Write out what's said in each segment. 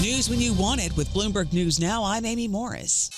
News when you want it with Bloomberg News Now. I'm Amy Morris.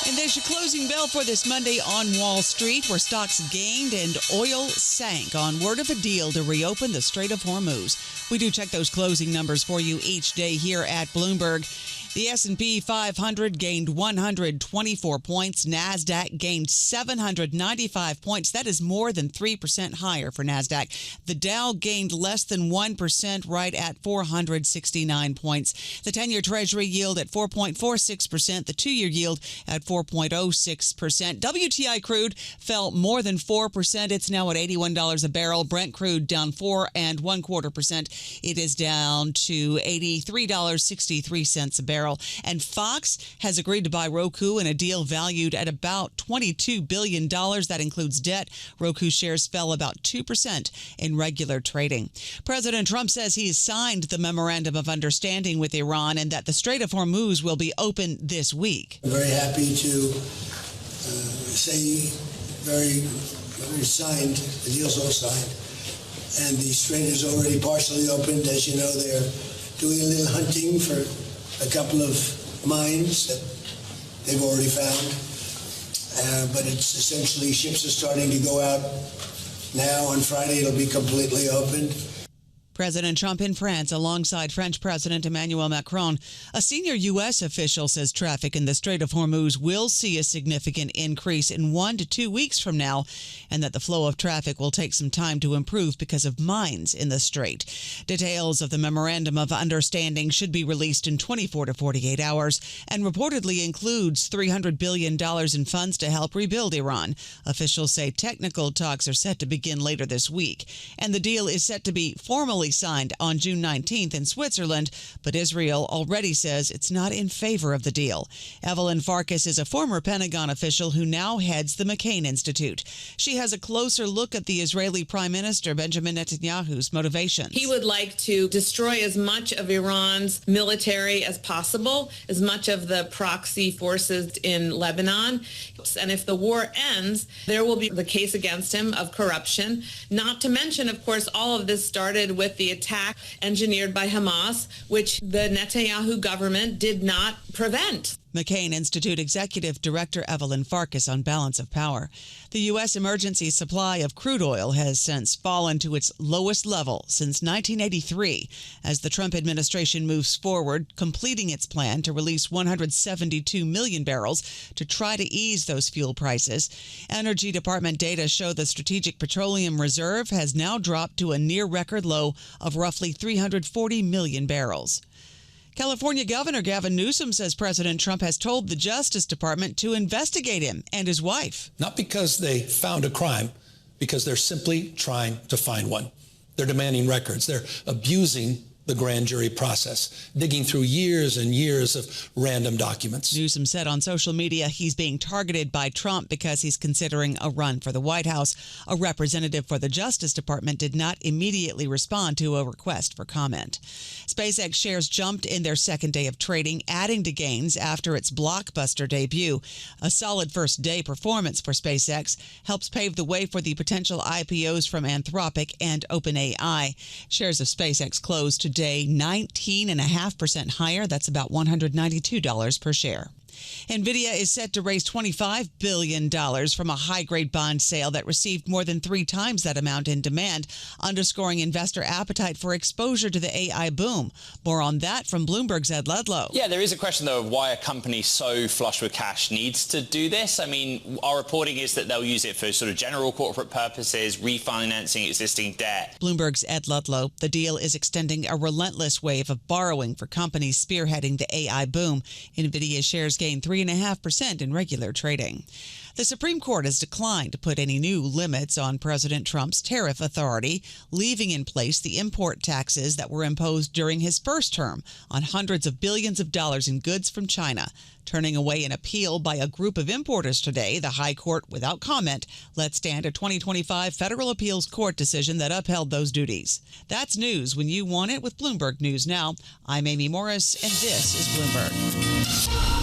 And there's your closing bell for this Monday on Wall Street, where stocks gained and oil sank on word of a deal to reopen the Strait of Hormuz. We do check those closing numbers for you each day here at Bloomberg. The S&P 500 gained 124 points. NASDAQ gained 795 points. That is more than 3% higher for NASDAQ. The Dow gained less than 1%, right at 469 points. The 10-year Treasury yield at 4.46%. The 2-year yield at 4.06%. WTI crude fell more than 4%. It's now at $81 a barrel. Brent crude down 4.25%. It is down to $83.63 a barrel. And Fox has agreed to buy Roku in a deal valued at about $22 billion. That includes debt. Roku shares fell about 2% in regular trading. President Trump says he's signed the Memorandum of Understanding with Iran and that the Strait of Hormuz will be open this week. I'm very happy to say very signed, the deal's all signed, and the strait is already partially opened. As you know, they're doing a little hunting for a couple of mines that they've already found, but it's essentially ships are starting to go out now. On Friday, it'll be completely opened. President Trump in France alongside French President Emmanuel Macron. A senior U.S. official says traffic in the Strait of Hormuz will see a significant increase in 1 to 2 weeks from now, and that the flow of traffic will take some time to improve because of mines in the strait. Details of the Memorandum of Understanding should be released in 24 to 48 hours and reportedly includes $300 billion in funds to help rebuild Iran. Officials say technical talks are set to begin later this week, and the deal is set to be formally signed on June 19th in Switzerland, but Israel already says it's not in favor of the deal. Evelyn Farkas is a former Pentagon official who now heads the McCain Institute. She has a closer look at the Israeli Prime Minister Benjamin Netanyahu's motivations. He would like to destroy as much of Iran's military as possible, as much of the proxy forces in Lebanon. And if the war ends, there will be the case against him of corruption. Not to mention, of course, all of this started with the attack engineered by Hamas, which the Netanyahu government did not prevent. McCain Institute Executive Director Evelyn Farkas on balance of power. The U.S. emergency supply of crude oil has since fallen to its lowest level since 1983 as the Trump administration moves forward, completing its plan to release 172 million barrels to try to ease those fuel prices. Energy Department data show the Strategic Petroleum Reserve has now dropped to a near-record low of roughly 340 million barrels. California Governor Gavin Newsom says President Trump has told the Justice Department to investigate him and his wife. Not because they found a crime, because they're simply trying to find one. They're demanding records. They're abusing the grand jury process, digging through years and years of random documents. Newsom said on social media he's being targeted by Trump because he's considering a run for the White House. A representative for the Justice Department did not immediately respond to a request for comment. SpaceX shares jumped in their second day of trading, adding to gains after its blockbuster debut. A solid first-day performance for SpaceX helps pave the way for the potential IPOs from Anthropic and OpenAI. Shares of SpaceX closed today 19.5% higher. That's about $192 per share. NVIDIA is set to raise $25 billion from a high-grade bond sale that received more than 3 times that amount in demand, underscoring investor appetite for exposure to the AI boom. More on that from Bloomberg's Ed Ludlow. Yeah, there is a question, though, of why a company so flush with cash needs to do this. I mean, our reporting is that they'll use it for sort of general corporate purposes, refinancing existing debt. Bloomberg's Ed Ludlow. The deal is extending a relentless wave of borrowing for companies spearheading the AI boom. NVIDIA shares gained 3.5% in regular trading. The Supreme Court has declined to put any new limits on President Trump's tariff authority, leaving in place the import taxes that were imposed during his first term on hundreds of billions of dollars in goods from China. Turning away an appeal by a group of importers today, the High Court, without comment, let stand a 2025 federal appeals court decision that upheld those duties. That's news when you want it with Bloomberg News Now. I'm Amy Morris, and this is Bloomberg.